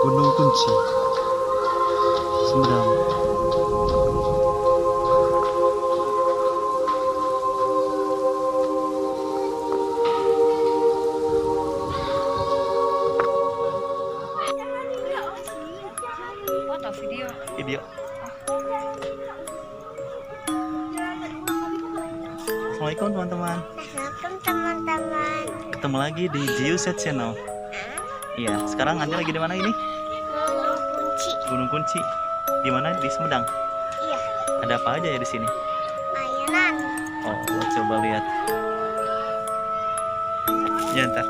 Gunung Kunci Sumedang. Foto video. Assalamualaikum teman-teman. Assalamualaikum teman-teman. Ketemu lagi di Jiyuza channel. Iya, sekarang Anda lagi di mana ini? Gunung Kunci. Gunung Kunci. Di mana? Di Sumedang. Iya. Ada apa aja ya di sini? Mainan. Oh, coba lihat. Ya, ntar.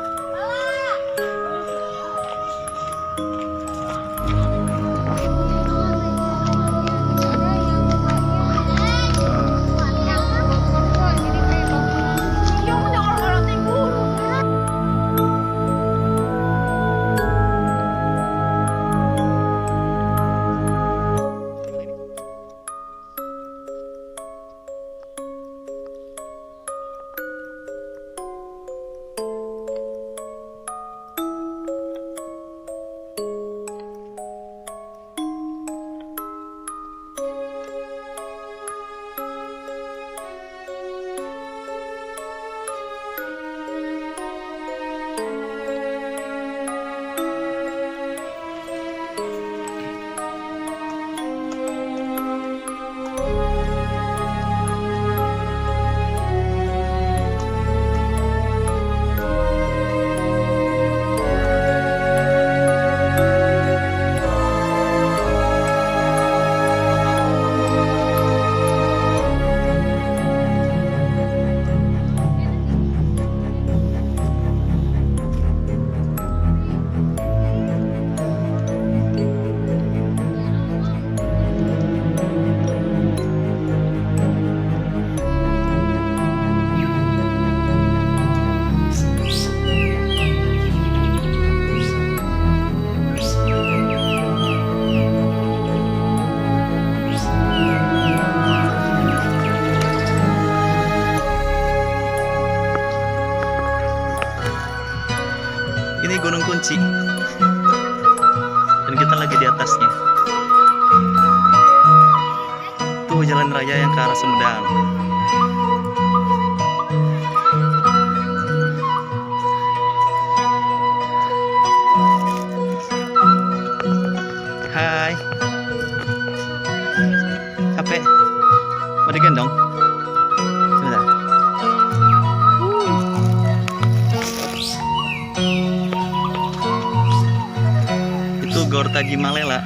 Ini Gunung Kunci dan kita lagi di atasnya. Tuh jalan raya yang ke arah Sumedang. Hai. Capek? Mau digendong? Sebentar. Itu Gor Tajimalela.